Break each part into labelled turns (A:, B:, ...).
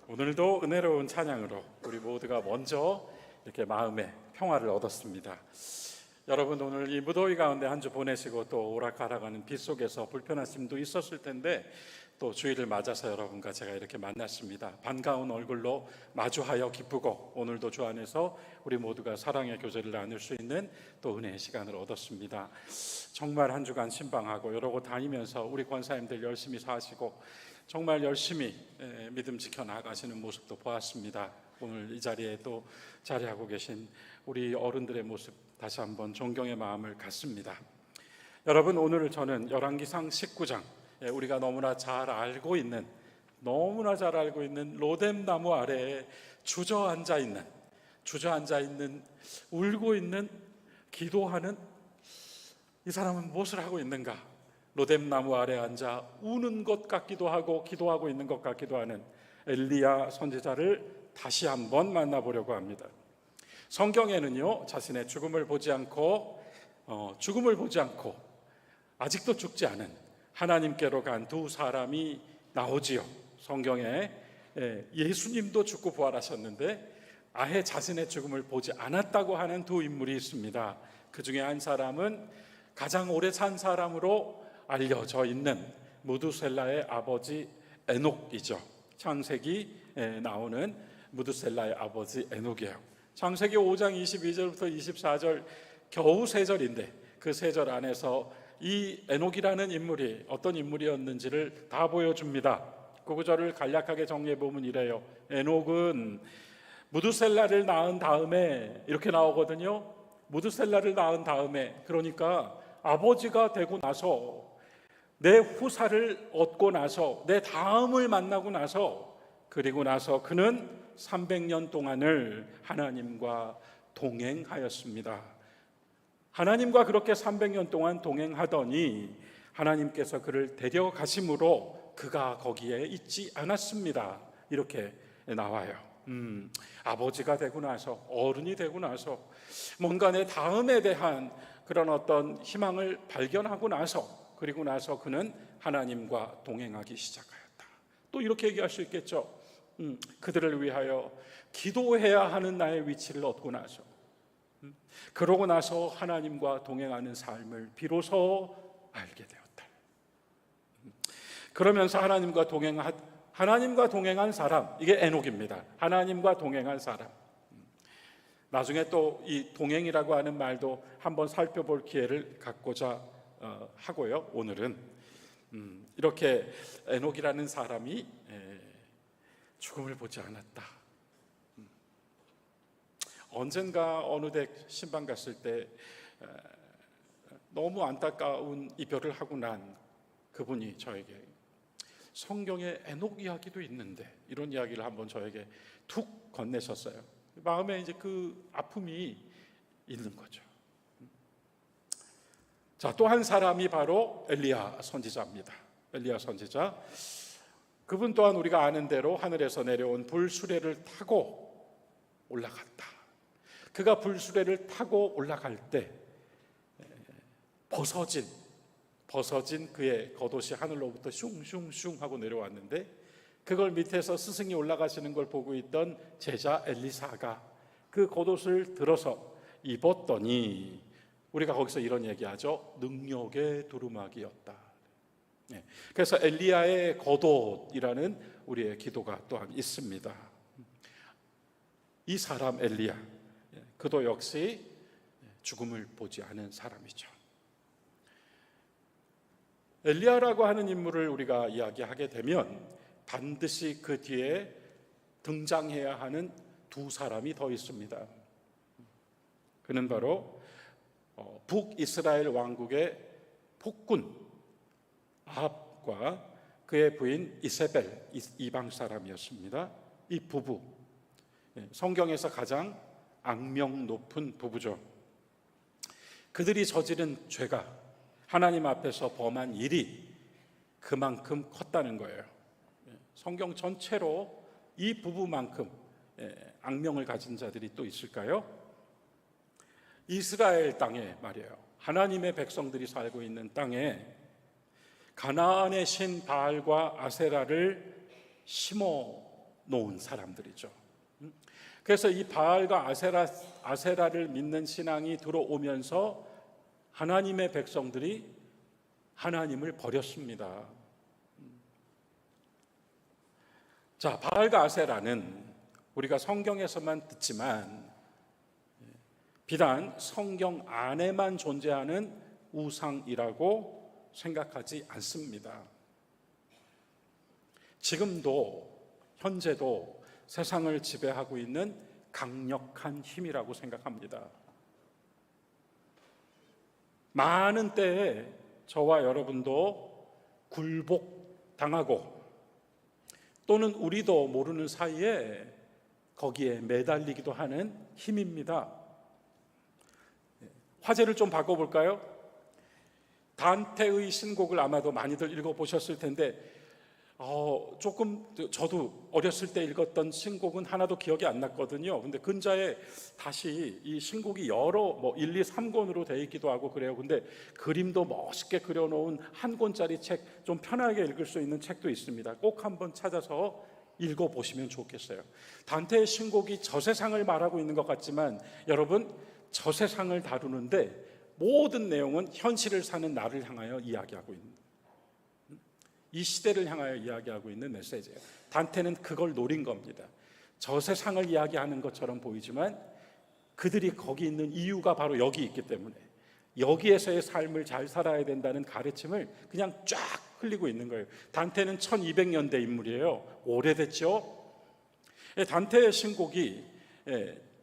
A: 오늘도 은혜로운 찬양으로 우리 모두가 먼저 이렇게 마음의 평화를 얻었습니다. 여러분, 오늘 이 무더위 가운데 한 주 보내시고 또 오락가락하는 빗 속에서 불편하심도 있었을 텐데 또 주일을 맞아서 여러분과 제가 이렇게 만났습니다. 반가운 얼굴로 마주하여 기쁘고 오늘도 주 안에서 우리 모두가 사랑의 교제를 나눌 수 있는 또 은혜의 시간을 얻었습니다. 정말 한 주간 신방하고 여러 곳 다니면서 우리 권사님들 열심히 사시고 정말 열심히 믿음 지켜나가시는 모습도 보았습니다. 오늘 이 자리에 또 자리하고 계신 우리 어른들의 모습 다시 한번 존경의 마음을 갖습니다. 여러분, 오늘 저는 열왕기상 19장 우리가 너무나 잘 알고 있는 로뎀나무 아래에 주저앉아 있는 울고 있는 기도하는 이 사람은 무엇을 하고 있는가? 로뎀나무 아래 앉아 우는 것 같기도 하고 기도하고 있는 것 같기도 하는 엘리야 선지자를 다시 한번 만나보려고 합니다. 성경에는요, 자신의 죽음을 보지 않고 아직도 죽지 않은 하나님께로 간 두 사람이 나오지요. 성경에 예수님도 죽고 부활하셨는데 아예 자신의 죽음을 보지 않았다고 하는 두 인물이 있습니다. 그 중에 한 사람은 가장 오래 산 사람으로 알려져 있는 무두셀라의 아버지 에녹이죠. 창세기에 나오는 무두셀라의 아버지 에녹이에요. 창세기 5장 22절부터 24절 겨우 3절인데 그 3절 안에서 이 에녹이라는 인물이 어떤 인물이었는지를 다 보여줍니다. 그 구절을 간략하게 정리해보면 이래요. 에녹은 무두셀라를 낳은 다음에 이렇게 나오거든요. 무두셀라를 낳은 다음에, 그러니까 아버지가 되고 나서 내 후사를 얻고 나서 내 다음을 만나고 나서 그리고 나서 그는 300년 동안을 하나님과 동행하였습니다. 하나님과 그렇게 300년 동안 동행하더니 하나님께서 그를 데려가심으로 그가 거기에 있지 않았습니다. 이렇게 나와요. 아버지가 되고 나서, 어른이 되고 나서 뭔가 내 다음에 대한 그런 어떤 희망을 발견하고 나서, 그리고 나서 그는 하나님과 동행하기 시작하였다. 또 이렇게 얘기할 수 있겠죠. 그들을 위하여 기도해야 하는 나의 위치를 얻고 나서, 그러고 나서 하나님과 동행하는 삶을 비로소 알게 되었다. 그러면서 하나님과 동행한 사람, 이게 에녹입니다. 하나님과 동행한 사람. 나중에 또 이 동행이라고 하는 말도 한번 살펴볼 기회를 갖고자 하고요. 오늘은 이렇게 에녹이라는 사람이 죽음을 보지 않았다. 언젠가 어느 댁 신방 갔을 때 너무 안타까운 이별을 하고 난 그분이 저에게 성경에 에녹 이야기도 있는데 이런 이야기를 한번 저에게 툭 건네셨어요. 마음에 이제 그 아픔이 있는 거죠. 자, 또 한 사람이 바로 엘리야 선지자입니다. 엘리야 선지자, 그분 또한 우리가 아는 대로 하늘에서 내려온 불수레를 타고 올라갔다. 그가 불수레를 타고 올라갈 때 벗어진 그의 겉옷이 하늘로부터 슝슝슝 하고 내려왔는데 그걸 밑에서 스승이 올라가시는 걸 보고 있던 제자 엘리사가 그 겉옷을 들어서 입었더니 우리가 거기서 이런 얘기하죠. 능력의 두루마기였다. 그래서 엘리야의 겉옷이라는 우리의 기도가 또한 있습니다. 이 사람 엘리야, 그도 역시 죽음을 보지 않은 사람이죠. 엘리야라고 하는 인물을 우리가 이야기하게 되면 반드시 그 뒤에 등장해야 하는 두 사람이 더 있습니다. 그는 바로 북이스라엘 왕국의 폭군 아합과 그의 부인 이세벨, 이방 사람이었습니다. 이 부부, 성경에서 가장 악명 높은 부부죠. 그들이 저지른 죄가, 하나님 앞에서 범한 일이 그만큼 컸다는 거예요. 성경 전체로 이 부부만큼 악명을 가진 자들이 또 있을까요? 이스라엘 땅에 말이에요. 하나님의 백성들이 살고 있는 땅에 가나안의 신 바알과 아세라를 심어 놓은 사람들이죠. 그래서 이 바알과 아세라를 믿는 신앙이 들어오면서 하나님의 백성들이 하나님을 버렸습니다. 자, 바알과 아세라는 우리가 성경에서만 듣지만 비단 성경 안에만 존재하는 우상이라고 생각하지 않습니다. 지금도 현재도 세상을 지배하고 있는 강력한 힘이라고 생각합니다. 많은 때에 저와 여러분도 굴복당하고 또는 우리도 모르는 사이에 거기에 매달리기도 하는 힘입니다. 화제를 좀 바꿔볼까요? 단테의 신곡을 아마도 많이들 읽어보셨을 텐데 조금 저도 어렸을 때 읽었던 신곡은 하나도 기억이 안 났거든요. 근데 근자에 다시 이 신곡이 여러 1, 2, 3권으로 되어 있기도 하고 그래요. 근데 그림도 멋있게 그려놓은 한 권짜리 책, 좀 편하게 읽을 수 있는 책도 있습니다. 꼭 한번 찾아서 읽어보시면 좋겠어요. 단테의 신곡이 저 세상을 말하고 있는 것 같지만 여러분, 저 세상을 다루는데 모든 내용은 현실을 사는 나를 향하여 이야기하고 있는, 이 시대를 향하여 이야기하고 있는 메시지예요. 단테는 그걸 노린 겁니다. 저 세상을 이야기하는 것처럼 보이지만 그들이 거기 있는 이유가 바로 여기 있기 때문에 여기에서의 삶을 잘 살아야 된다는 가르침을 그냥 쫙 흘리고 있는 거예요. 단테는 1200년대 인물이에요. 오래됐죠? 단테의 신곡이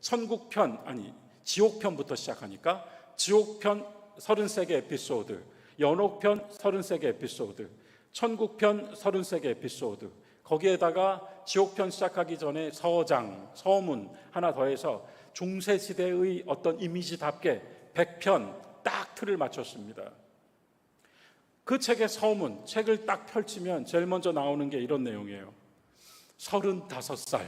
A: 천국편, 지옥편부터 시작하니까 지옥편 33개 에피소드, 연옥편 33개 에피소드, 천국편 33개 에피소드, 거기에다가 지옥편 시작하기 전에 서장, 서문 하나 더해서 중세시대의 어떤 이미지답게 100편 딱 틀을 맞췄습니다. 그 책의 서문, 책을 딱 펼치면 제일 먼저 나오는 게 이런 내용이에요. 35살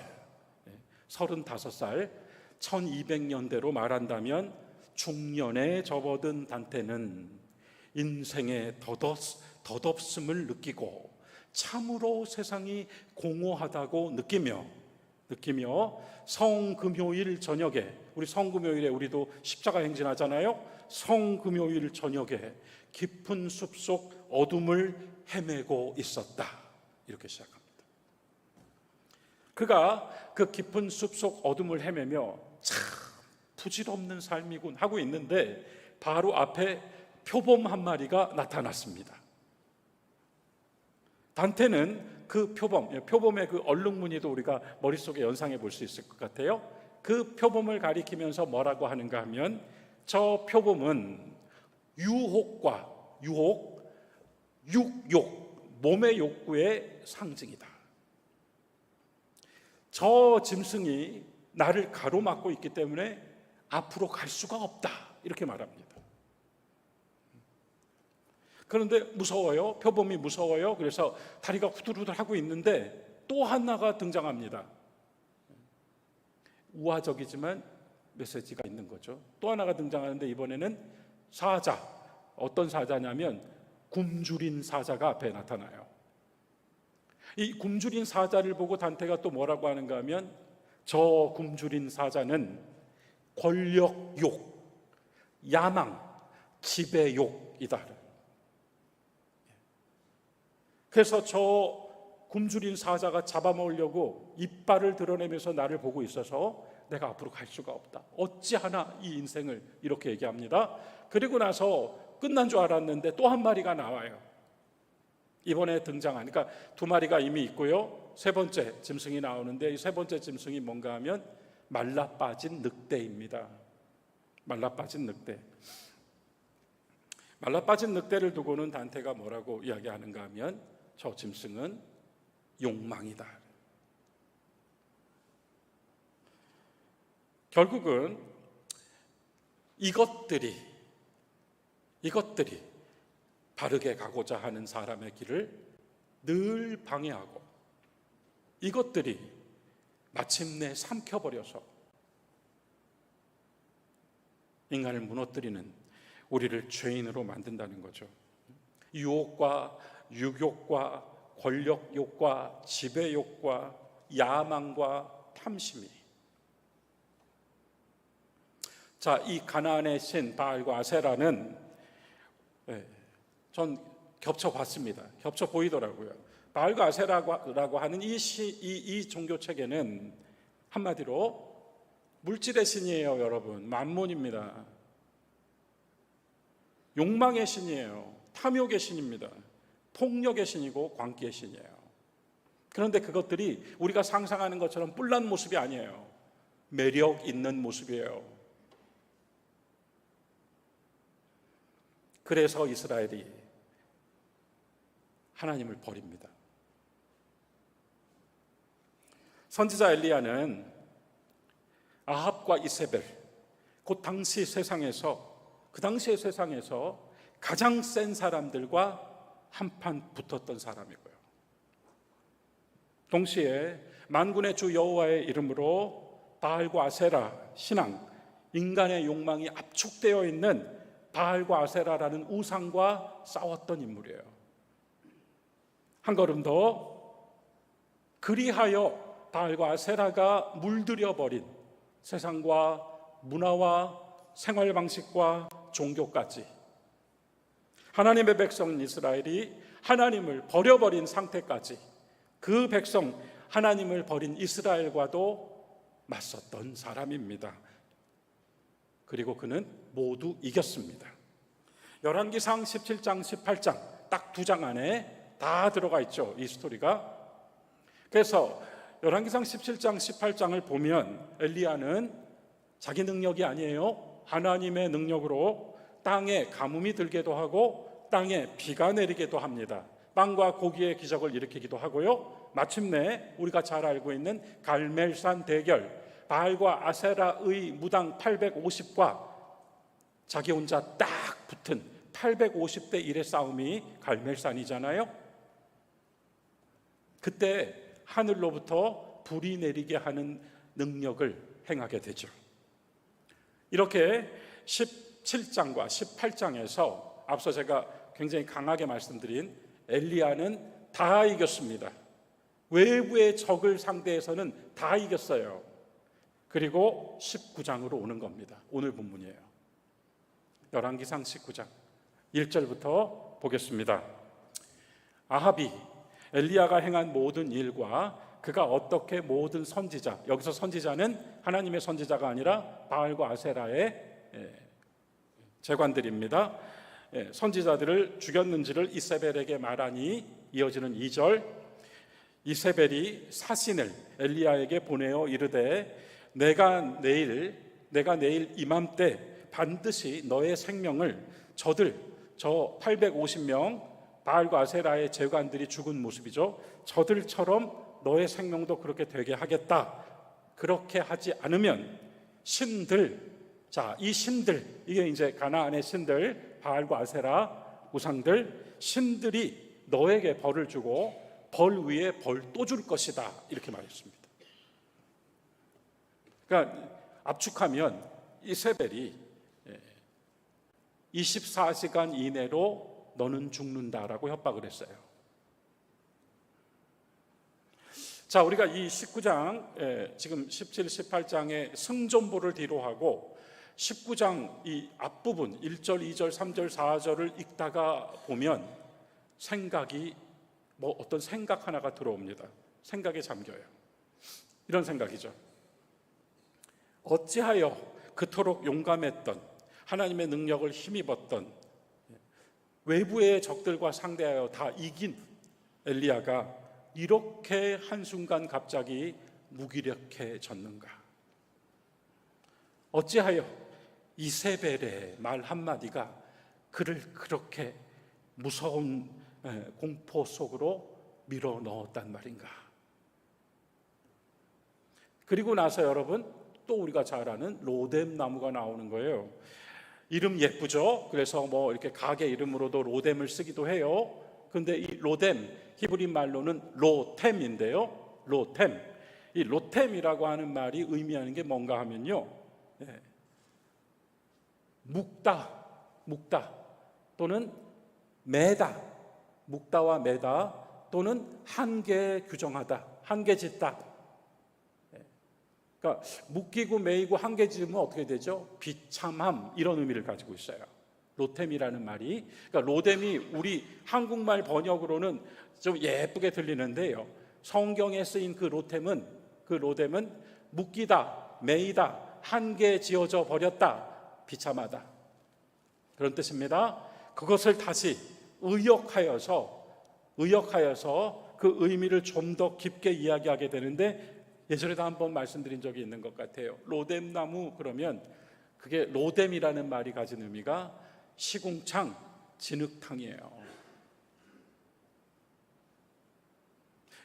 A: 1200년대로 말한다면 중년에 접어든 단테는 인생의 덧없음을 느끼고 참으로 세상이 공허하다고 느끼며 성금요일 저녁에, 우리 성금요일에 우리도 십자가 행진하잖아요. 성금요일 저녁에 깊은 숲속 어둠을 헤매고 있었다. 이렇게 시작합니다. 그가 그 깊은 숲속 어둠을 헤매며 참 부질없는 삶이군 하고 있는데 바로 앞에 표범 한 마리가 나타났습니다. 단테는 그 표범의 그 얼룩무늬도 우리가 머릿속에 연상해 볼 수 있을 것 같아요. 그 표범을 가리키면서 뭐라고 하는가 하면 저 표범은 육욕, 몸의 욕구의 상징이다. 저 짐승이 나를 가로막고 있기 때문에 앞으로 갈 수가 없다. 이렇게 말합니다. 그런데 무서워요. 표범이 무서워요. 그래서 다리가 후들후들 하고 있는데 또 하나가 등장합니다. 우화적이지만 메시지가 있는 거죠. 또 하나가 등장하는데 이번에는 사자, 어떤 사자냐면 굶주린 사자가 앞에 나타나요. 이 굶주린 사자를 보고 단테가 또 뭐라고 하는가 하면 저 굶주린 사자는 권력욕, 야망, 지배욕이다. 그래서 저 굶주린 사자가 잡아먹으려고 이빨을 드러내면서 나를 보고 있어서 내가 앞으로 갈 수가 없다. 어찌하나 이 인생을, 이렇게 얘기합니다. 그리고 나서 끝난 줄 알았는데 또 한 마리가 나와요. 이번에 등장하니까 두 마리가 이미 있고요. 세 번째 짐승이 나오는데 이 세 번째 짐승이 뭔가 하면 말라빠진 늑대입니다. 말라빠진 늑대. 말라빠진 늑대를 두고는 단테가 뭐라고 이야기하는가 하면 저 짐승은 욕망이다. 결국은 이것들이 바르게 가고자 하는 사람의 길을 늘 방해하고 이것들이 마침내 삼켜버려서 인간을 무너뜨리는, 우리를 죄인으로 만든다는 거죠. 유혹과 육욕과 권력욕과 지배욕과 야망과 탐심이. 자, 이 가나안의 신 바알과 아세라는 전 겹쳐봤습니다. 겹쳐 보이더라고요. 바알과 아세라라고 하는 이 종교 체계는 한마디로 물질의 신이에요, 여러분. 만몬입니다. 욕망의 신이에요. 탐욕의 신입니다. 폭력의 신이고 광기의 신이에요. 그런데 그것들이 우리가 상상하는 것처럼 뿔난 모습이 아니에요. 매력 있는 모습이에요. 그래서 이스라엘이 하나님을 버립니다. 선지자 엘리야는 아합과 이세벨, 그 당시의 세상에서 가장 센 사람들과 한판 붙었던 사람이고요. 동시에 만군의 주 여호와의 이름으로 바알과 아세라 신앙, 인간의 욕망이 압축되어 있는 바알과 아세라라는 우상과 싸웠던 인물이에요. 한 걸음 더, 그리하여 바알과 아세라가 물들여버린 세상과 문화와 생활 방식과 종교까지, 하나님의 백성인 이스라엘이 하나님을 버려버린 상태까지, 그 백성 하나님을 버린 이스라엘과도 맞섰던 사람입니다. 그리고 그는 모두 이겼습니다. 열왕기상 17장 18장 딱 2장 안에 다 들어가 있죠, 이 스토리가. 그래서 열왕기상 17장 18장을 보면 엘리야는 자기 능력이 아니에요. 하나님의 능력으로 땅에 가뭄이 들게도 하고 땅에 비가 내리게도 합니다. 빵과 고기의 기적을 일으키기도 하고요. 마침내 우리가 잘 알고 있는 갈멜산 대결, 바알과 아세라의 무당 850과 자기 혼자 딱 붙은 850대 1의 싸움이 갈멜산이잖아요. 그때 하늘로부터 불이 내리게 하는 능력을 행하게 되죠. 이렇게 17장과 18장에서 앞서 제가 굉장히 강하게 말씀드린 엘리야는 다 이겼습니다. 외부의 적을 상대해서는 다 이겼어요. 그리고 19장으로 오는 겁니다. 오늘 본문이에요. 열왕기상 19장 1절부터 보겠습니다. 아합이 엘리야가 행한 모든 일과 그가 어떻게 모든 선지자, 여기서 선지자는 하나님의 선지자가 아니라 바알과 아세라의 재관들입니다. 선지자들을 죽였는지를 이세벨에게 말하니, 이어지는 2절, 이세벨이 사신을 엘리야에게 보내어 이르되 내가 내일 이맘때 반드시 너의 생명을 저 850명 바알과 아세라의 재관들이 죽은 모습이죠, 저들처럼 너의 생명도 그렇게 되게 하겠다. 그렇게 하지 않으면 신들, 자, 이 신들, 이게 이제 가나안의 신들, 바알과 아세라 우상들, 신들이 너에게 벌을 주고 벌 위에 벌 또 줄 것이다. 이렇게 말했습니다. 그러니까 압축하면 이세벨이 24시간 이내로 너는 죽는다라고 협박을 했어요. 자, 우리가 이 19장, 지금 17, 18장의 승전보를 뒤로하고 19장 이 앞부분 1절, 2절, 3절, 4절을 읽다가 보면 생각이 어떤 생각 하나가 들어옵니다. 생각에 잠겨요. 이런 생각이죠. 어찌하여 그토록 용감했던, 하나님의 능력을 힘입었던, 외부의 적들과 상대하여 다 이긴 엘리야가 이렇게 한순간 갑자기 무기력해졌는가? 어찌하여 이세벨의 말 한마디가 그를 그렇게 무서운 공포 속으로 밀어 넣었단 말인가? 그리고 나서 여러분, 또 우리가 잘 아는 로뎀 나무가 나오는 거예요. 이름 예쁘죠? 그래서 이렇게 가게 이름으로도 로뎀을 쓰기도 해요. 근데 이 로뎀, 히브리 말로는 로템인데요. 로템. 이 로템이라고 하는 말이 의미하는 게 뭔가 하면요, 묵다 또는 매다, 묵다와 매다 또는 한계 규정하다, 한계 짓다, 그러니까 묶이고 매이고 한 개 지으면 어떻게 되죠? 비참함, 이런 의미를 가지고 있어요. 로뎀이라는 말이, 그러니까 로뎀이 우리 한국말 번역으로는 좀 예쁘게 들리는데요, 성경에 쓰인 그 로뎀은 묶이다, 매이다, 한 개 지어져 버렸다, 비참하다, 그런 뜻입니다. 그것을 다시 의역하여서 그 의미를 좀 더 깊게 이야기하게 되는데, 예전에도 한번 말씀드린 적이 있는 것 같아요. 로뎀나무 그러면 그게 로뎀이라는 말이 가진 의미가 시궁창, 진흙탕이에요.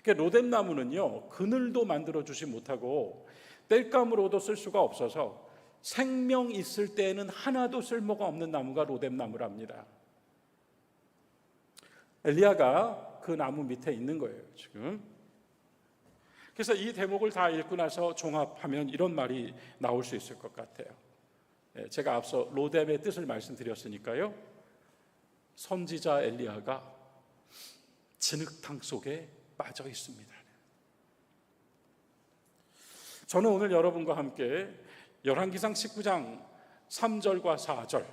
A: 그러니까 로뎀나무는요, 그늘도 만들어주지 못하고 땔감으로도 쓸 수가 없어서 생명 있을 때에는 하나도 쓸모가 없는 나무가 로뎀나무랍니다. 엘리야가 그 나무 밑에 있는 거예요, 지금. 그래서 이 대목을 다 읽고 나서 종합하면 이런 말이 나올 수 있을 것 같아요. 제가 앞서 로뎀의 뜻을 말씀드렸으니까요, 선지자 엘리야가 진흙탕 속에 빠져 있습니다. 저는 오늘 여러분과 함께 열왕기상 19장 3절과 4절,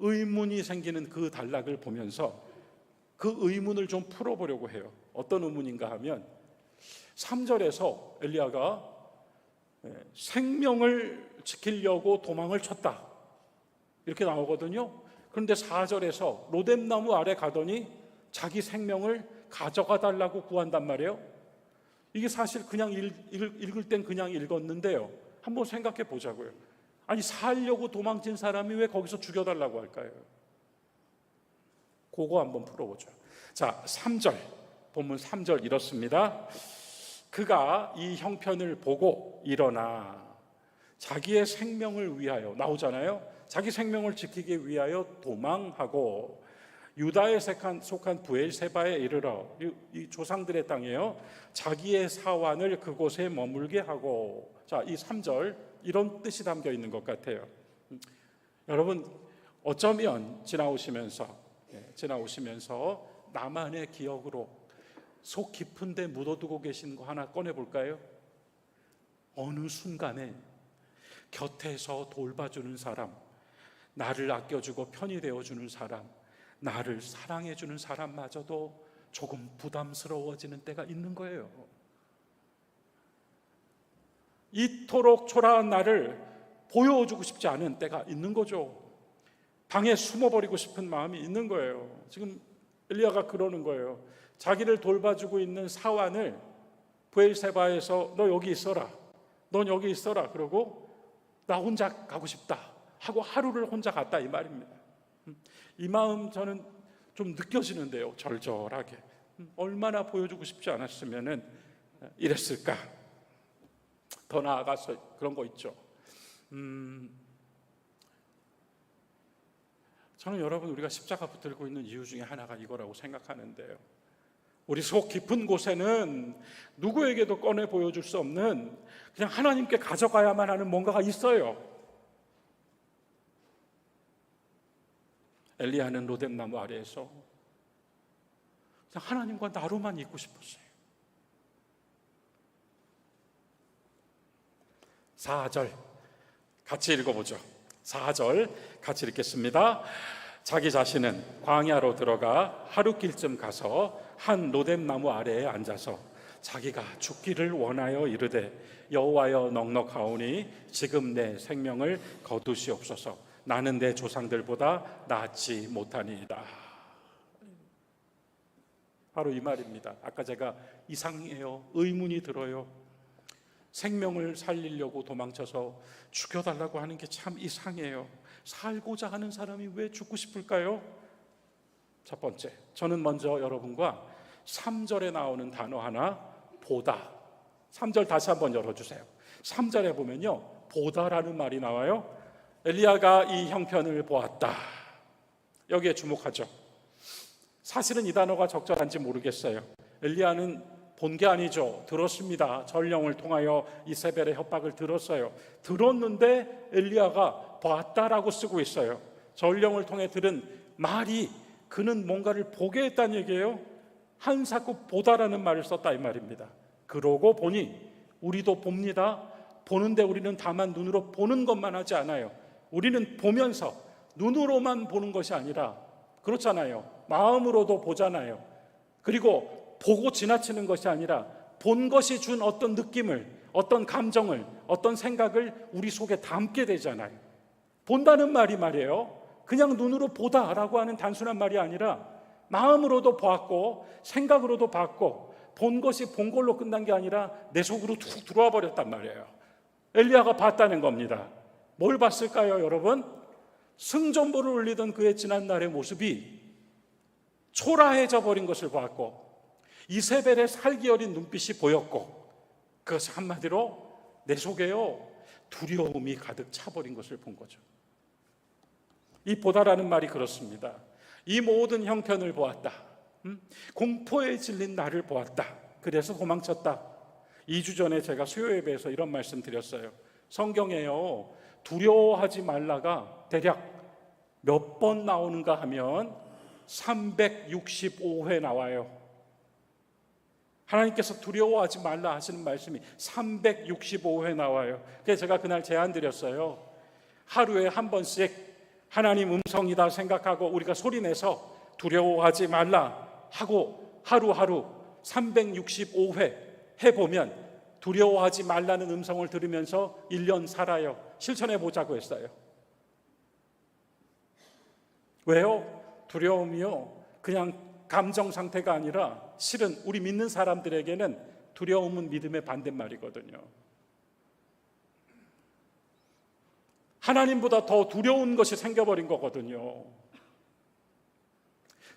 A: 의문이 생기는 그 단락을 보면서 그 의문을 좀 풀어보려고 해요. 어떤 의문인가 하면 3절에서 엘리야가 생명을 지키려고 도망을 쳤다, 이렇게 나오거든요. 그런데 4절에서 로뎀나무 아래 가더니 자기 생명을 가져가 달라고 구한단 말이에요. 이게 사실 그냥 읽을 땐 그냥 읽었는데요, 한번 생각해 보자고요. 아니, 살려고 도망친 사람이 왜 거기서 죽여달라고 할까요? 그거 한번 풀어보죠. 자, 3절, 본문 3절 이렇습니다. 그가 이 형편을 보고 일어나 자기의 생명을 위하여, 나오잖아요, 자기 생명을 지키기 위하여 도망하고 유다에 속한 브엘세바에 이르러, 이 조상들의 땅이에요, 자기의 사환을 그곳에 머물게 하고. 자, 이 3절 이런 뜻이 담겨 있는 것 같아요. 여러분, 어쩌면 지나오시면서 나만의 기억으로 속 깊은 데 묻어두고 계신 거 하나 꺼내볼까요? 어느 순간에 곁에서 돌봐주는 사람, 나를 아껴주고 편히 되어주는 사람, 나를 사랑해주는 사람마저도 조금 부담스러워지는 때가 있는 거예요. 이토록 초라한 나를 보여주고 싶지 않은 때가 있는 거죠. 방에 숨어버리고 싶은 마음이 있는 거예요. 지금 엘리야가 그러는 거예요. 자기를 돌봐주고 있는 사환을 브엘세바에서 너 여기 있어라, 넌 여기 있어라, 그러고 나 혼자 가고 싶다 하고 하루를 혼자 갔다, 이 말입니다. 이 마음 저는 좀 느껴지는데요, 절절하게. 얼마나 보여주고 싶지 않았으면 이랬을까. 더 나아가서 그런 거 있죠. 저는 여러분, 우리가 십자가 붙들고 있는 이유 중에 하나가 이거라고 생각하는데요, 우리 속 깊은 곳에는 누구에게도 꺼내 보여줄 수 없는, 그냥 하나님께 가져가야만 하는 뭔가가 있어요. 엘리야는 로뎀나무 아래에서 그냥 하나님과 나로만 있고 싶었어요. 4절 같이 읽어보죠. 4절 같이 읽겠습니다. 자기 자신은 광야로 들어가 하루길쯤 가서 한 로뎀나무 아래에 앉아서 자기가 죽기를 원하여 이르되 여호와여 넉넉하오니 지금 내 생명을 거두시옵소서. 나는 내 조상들보다 낫지 못하니이다. 바로 이 말입니다. 아까 제가 이상해요, 의문이 들어요, 생명을 살리려고 도망쳐서 죽여달라고 하는 게 참 이상해요. 살고자 하는 사람이 왜 죽고 싶을까요? 첫 번째, 저는 먼저 여러분과 3절에 나오는 단어 하나, 보다. 3절 다시 한번 열어주세요. 3절에 보면요, 보다라는 말이 나와요. 엘리야가 이 형편을 보았다, 여기에 주목하죠. 사실은 이 단어가 적절한지 모르겠어요. 엘리야는 본 게 아니죠. 들었습니다. 전령을 통하여 이세벨의 협박을 들었어요. 들었는데 엘리야가 봤다라고 쓰고 있어요. 전령을 통해 들은 말이 그는 뭔가를 보게 했다는 얘기예요. 한사코 보다라는 말을 썼다, 이 말입니다. 그러고 보니, 우리도 봅니다. 보는데 우리는 다만 눈으로 보는 것만 하지 않아요. 우리는 보면서 눈으로만 보는 것이 아니라, 그렇잖아요, 마음으로도 보잖아요. 그리고 보고 지나치는 것이 아니라 본 것이 준 어떤 느낌을, 어떤 감정을, 어떤 생각을 우리 속에 담게 되잖아요. 본다는 말이 말이에요, 그냥 눈으로 보다라고 하는 단순한 말이 아니라 마음으로도 보았고 생각으로도 봤고, 본 것이 본 걸로 끝난 게 아니라 내 속으로 툭 들어와 버렸단 말이에요. 엘리야가 봤다는 겁니다. 뭘 봤을까요, 여러분? 승전보를 울리던 그의 지난날의 모습이 초라해져 버린 것을 보았고, 이세벨의 살기 어린 눈빛이 보였고, 그것이 한마디로 내 속에요, 두려움이 가득 차버린 것을 본 거죠. 이 보다라는 말이 그렇습니다. 이 모든 형편을 보았다. 공포에 질린 나를 보았다. 그래서 도망쳤다. 2주 전에 제가 수요 예배에서 이런 말씀 드렸어요. 성경에요, 두려워하지 말라가 대략 몇 번 나오는가 하면 365회 나와요. 하나님께서 두려워하지 말라 하시는 말씀이 365회 나와요. 그래서 제가 그날 제안 드렸어요. 하루에 한 번씩 하나님 음성이다 생각하고 우리가 소리내서 두려워하지 말라 하고 하루하루 365회 해보면 두려워하지 말라는 음성을 들으면서 1년 살아요. 실천해 보자고 했어요. 왜요? 두려움이요, 그냥 감정 상태가 아니라 실은 우리 믿는 사람들에게는 두려움은 믿음의 반대말이거든요. 하나님보다 더 두려운 것이 생겨버린 거거든요.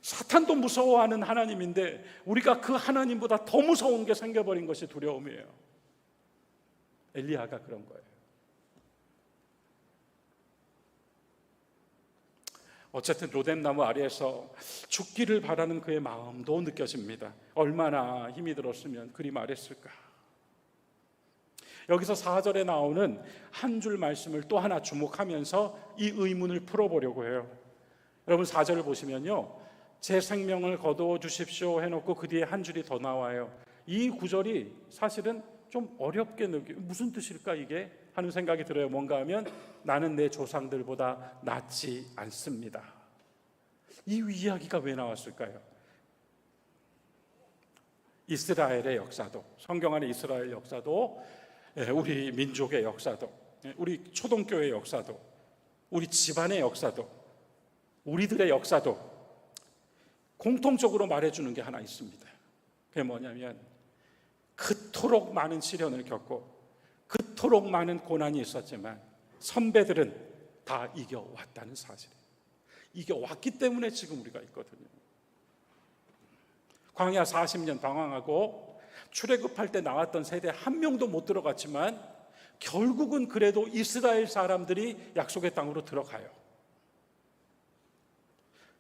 A: 사탄도 무서워하는 하나님인데 우리가 그 하나님보다 더 무서운 게 생겨버린 것이 두려움이에요. 엘리야가 그런 거예요. 어쨌든 로뎀나무 아래에서 죽기를 바라는 그의 마음도 느껴집니다. 얼마나 힘이 들었으면 그리 말했을까. 여기서 4절에 나오는 한 줄 말씀을 또 하나 주목하면서 이 의문을 풀어보려고 해요. 여러분 4절을 보시면요, 제 생명을 거두어 주십시오 해놓고 그 뒤에 한 줄이 더 나와요. 이 구절이 사실은 좀 어렵게 무슨 뜻일까 이게 하는 생각이 들어요. 뭔가 하면 나는 내 조상들보다 낫지 않습니다. 이 이야기가 왜 나왔을까요? 이스라엘의 역사도, 성경 안에 이스라엘 역사도, 우리 민족의 역사도, 우리 초동교회 역사도, 우리 집안의 역사도, 우리들의 역사도 공통적으로 말해주는 게 하나 있습니다. 그게 뭐냐면 그토록 많은 시련을 겪고 그토록 많은 고난이 있었지만 선배들은 다 이겨왔다는 사실이에요. 이겨왔기 때문에 지금 우리가 있거든요. 광야 40년 방황하고 출애굽할 때 나왔던 세대 한 명도 못 들어갔지만 결국은 그래도 이스라엘 사람들이 약속의 땅으로 들어가요.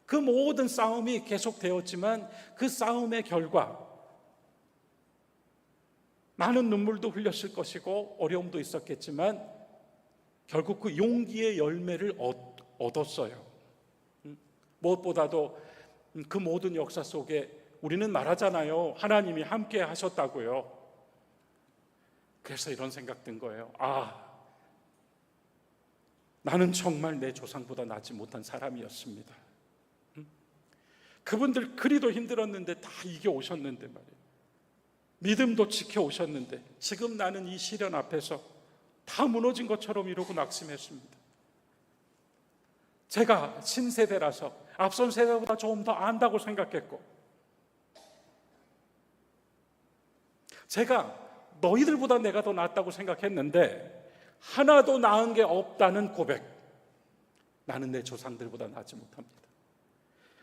A: 그 모든 싸움이 계속되었지만 그 싸움의 결과 많은 눈물도 흘렸을 것이고 어려움도 있었겠지만 결국 그 용기의 열매를 얻었어요. 무엇보다도 그 모든 역사 속에 우리는 말하잖아요. 하나님이 함께 하셨다고요. 그래서 이런 생각 든 거예요. 나는 정말 내 조상보다 낫지 못한 사람이었습니다. 그분들 그리도 힘들었는데 다 이겨오셨는데 말이에요. 믿음도 지켜오셨는데 지금 나는 이 시련 앞에서 다 무너진 것처럼 이러고 낙심했습니다. 제가 신세대라서 앞선 세대보다 조금 더 안다고 생각했고, 제가 너희들보다 내가 더 낫다고 생각했는데 하나도 나은 게 없다는 고백. 나는 내 조상들보다 낫지 못합니다.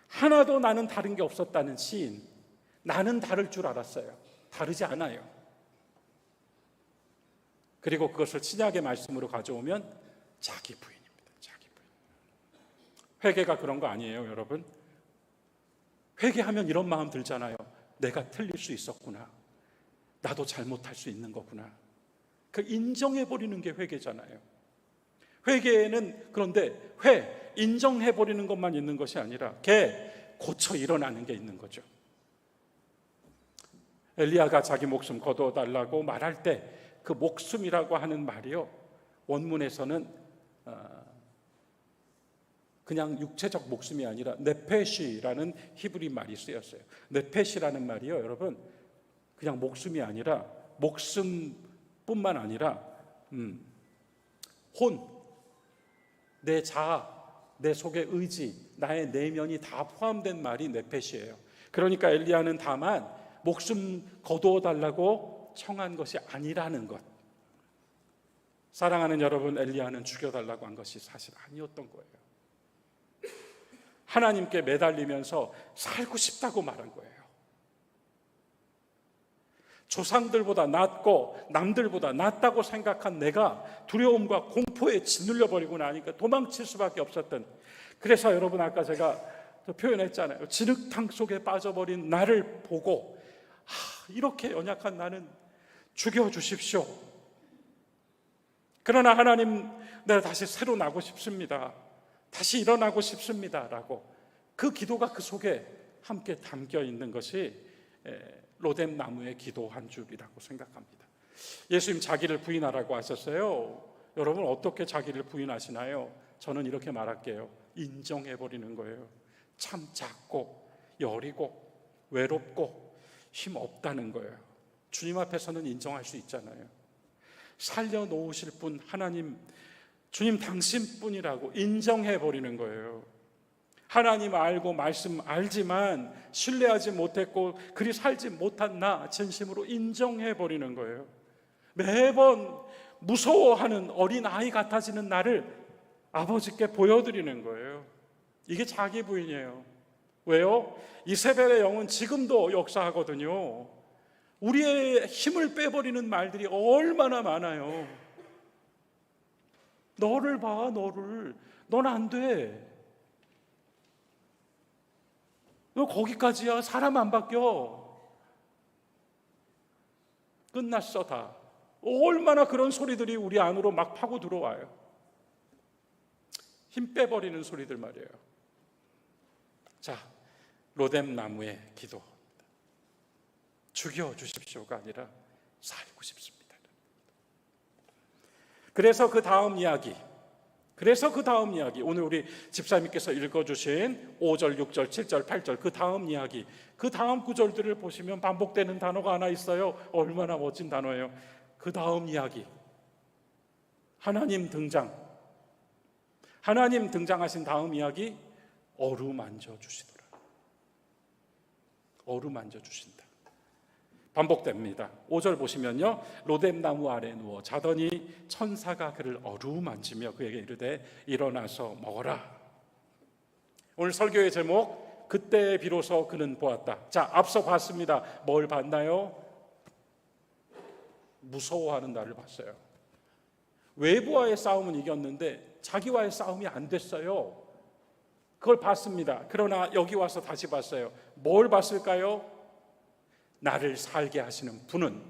A: 하나도 나는 다른 게 없었다는 시인. 나는 다를 줄 알았어요. 다르지 않아요. 그리고 그것을 신약의 말씀으로 가져오면 자기 부인입니다. 자기 부인. 회개가 그런 거 아니에요, 여러분? 회개하면 이런 마음 들잖아요. 내가 틀릴 수 있었구나. 나도 잘못할 수 있는 거구나. 그 인정해버리는 게 회개잖아요. 회개는 그런데 인정해버리는 것만 있는 것이 아니라 고쳐 일어나는 게 있는 거죠. 엘리야가 자기 목숨 거두어달라고 말할 때 그 목숨이라고 하는 말이요, 원문에서는 그냥 육체적 목숨이 아니라 네페시라는 히브리 말이 쓰였어요. 네페시라는 말이요, 여러분, 그냥 목숨이 아니라 목숨뿐만 아니라 혼, 내 자아, 내 속의 의지, 나의 내면이 다 포함된 말이 네페시예요. 그러니까 엘리야는 다만 목숨 거두어 달라고 청한 것이 아니라는 것. 사랑하는 여러분, 엘리야는 죽여달라고 한 것이 사실 아니었던 거예요. 하나님께 매달리면서 살고 싶다고 말한 거예요. 조상들보다 낫고 남들보다 낫다고 생각한 내가 두려움과 공포에 짓눌려 버리고 나니까 도망칠 수밖에 없었던, 그래서 여러분 아까 제가 표현했잖아요. 진흙탕 속에 빠져버린 나를 보고 이렇게 연약한 나는 죽여주십시오. 그러나 하나님, 내가 다시 새로 나고 싶습니다. 다시 일어나고 싶습니다 라고, 그 기도가 그 속에 함께 담겨 있는 것이 로뎀 나무의 기도 한 줄이라고 생각합니다. 예수님 자기를 부인하라고 하셨어요. 여러분 어떻게 자기를 부인하시나요? 저는 이렇게 말할게요. 인정해버리는 거예요. 참 작고 여리고 외롭고 힘없다는 거예요. 주님 앞에서는 인정할 수 있잖아요. 살려놓으실 분 하나님, 주님 당신뿐이라고 인정해버리는 거예요. 하나님 알고 말씀 알지만 신뢰하지 못했고 그리 살지 못한 나 진심으로 인정해버리는 거예요. 매번 무서워하는 어린아이 같아지는 나를 아버지께 보여드리는 거예요. 이게 자기 부인이에요. 왜요? 이세벨의 영은 지금도 역사하거든요. 우리의 힘을 빼버리는 말들이 얼마나 많아요. 너를 봐, 너를. 넌 안 돼. 너 거기까지야. 사람 안 바뀌어. 끝났어 다. 얼마나 그런 소리들이 우리 안으로 막 파고 들어와요. 힘 빼버리는 소리들 말이에요. 자, 로뎀 나무의 기도. 죽여주십시오가 아니라 살고 싶습니다. 그래서 그 다음 이야기, 오늘 우리 집사님께서 읽어주신 5절, 6절, 7절, 8절 그 다음 이야기, 그 다음 구절들을 보시면 반복되는 단어가 하나 있어요. 얼마나 멋진 단어예요. 그 다음 이야기, 하나님 등장하신 다음 이야기, 어루만져 주시더라. 어루만져 주신다. 반복됩니다. 5절 보시면요, 로뎀 나무 아래 누워 자더니 천사가 그를 어루만지며 그에게 이르되 일어나서 먹어라. 오늘 설교의 제목, 그때 비로소 그는 보았다. 자, 앞서 봤습니다. 뭘 봤나요? 무서워하는 나를 봤어요. 외부와의 싸움은 이겼는데 자기와의 싸움이 안 됐어요. 그걸 봤습니다. 그러나 여기 와서 다시 봤어요. 뭘 봤을까요? 나를 살게 하시는 분은,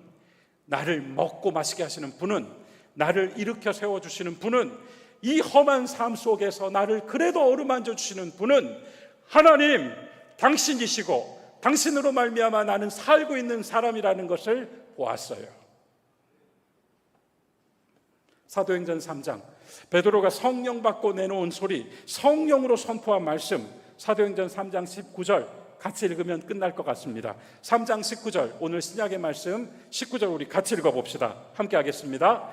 A: 나를 먹고 마시게 하시는 분은, 나를 일으켜 세워주시는 분은, 이 험한 삶 속에서 나를 그래도 어루만져 주시는 분은 하나님 당신이시고 당신으로 말미암아 나는 살고 있는 사람이라는 것을 보았어요. 사도행전 3장, 베드로가 성령 받고 내놓은 소리, 성령으로 선포한 말씀, 사도행전 3장 19절 같이 읽으면 끝날 것 같습니다. 3장 19절, 오늘 신약의 말씀 19절 우리 같이 읽어봅시다. 함께 하겠습니다.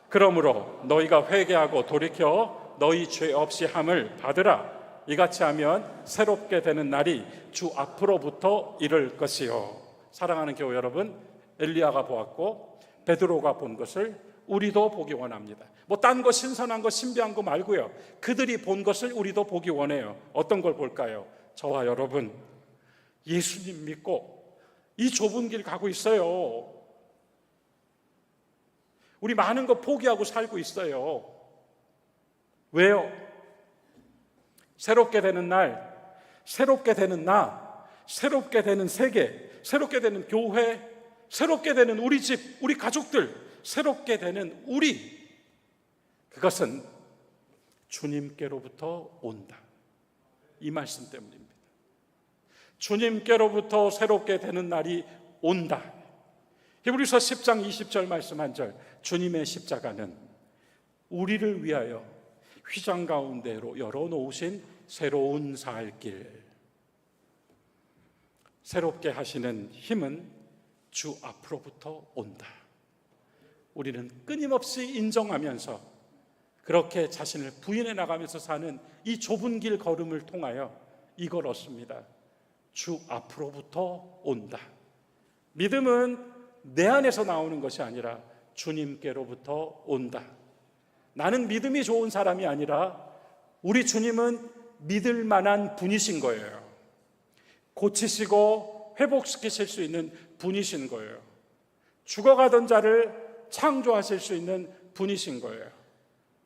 A: 그러므로 너희가 회개하고 돌이켜 너희 죄 없이 함을 받으라. 이같이 하면 새롭게 되는 날이 주 앞으로부터 이를 것이요. 사랑하는 교회 여러분, 엘리야가 보았고 베드로가 본 것을 우리도 보기 원합니다. 뭐 딴 거 신선한 거 신비한 거 말고요, 그들이 본 것을 우리도 보기 원해요. 어떤 걸 볼까요? 저와 여러분 예수님 믿고 이 좁은 길 가고 있어요. 우리 많은 거 포기하고 살고 있어요. 왜요? 새롭게 되는 날, 새롭게 되는 나, 새롭게 되는 세계, 새롭게 되는 교회, 새롭게 되는 우리 집, 우리 가족들, 새롭게 되는 우리, 그것은 주님께로부터 온다. 이 말씀 때문입니다. 주님께로부터 새롭게 되는 날이 온다. 히브리서 10장 20절 말씀 한 절, 주님의 십자가는 우리를 위하여 휘장 가운데로 열어놓으신 새로운 살 길, 새롭게 하시는 힘은 주 앞으로부터 온다. 우리는 끊임없이 인정하면서 그렇게 자신을 부인해 나가면서 사는 이 좁은 길 걸음을 통하여 이걸 얻습니다. 주 앞으로부터 온다. 믿음은 내 안에서 나오는 것이 아니라 주님께로부터 온다. 나는 믿음이 좋은 사람이 아니라 우리 주님은 믿을 만한 분이신 거예요. 고치시고 회복시키실 수 있는 분이신 거예요. 죽어가던 자를 창조하실 수 있는 분이신 거예요.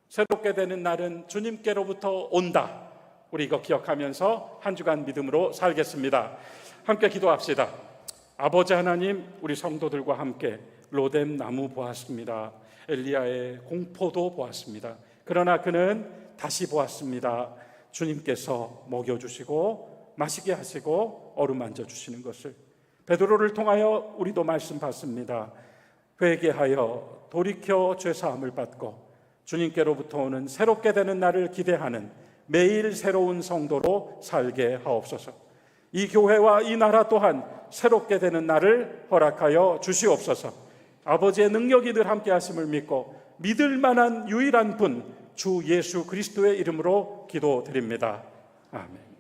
A: 새롭게 되는 날은 주님께로부터 온다. 우리 이거 기억하면서 한 주간 믿음으로 살겠습니다. 함께 기도합시다. 아버지 하나님, 우리 성도들과 함께 로뎀 나무 보았습니다. 엘리야의 공포도 보았습니다. 그러나 그는 다시 보았습니다. 주님께서 먹여주시고 마시게 하시고 어루만져 주시는 것을. 베드로를 통하여 우리도 말씀 받습니다. 회개하여 돌이켜 죄사함을 받고 주님께로부터 오는 새롭게 되는 날을 기대하는 매일 새로운 성도로 살게 하옵소서. 이 교회와 이 나라 또한 새롭게 되는 날을 허락하여 주시옵소서. 아버지의 능력이 늘 함께 하심을 믿고 믿을 만한 유일한 분 주 예수 그리스도의 이름으로 기도드립니다. 아멘.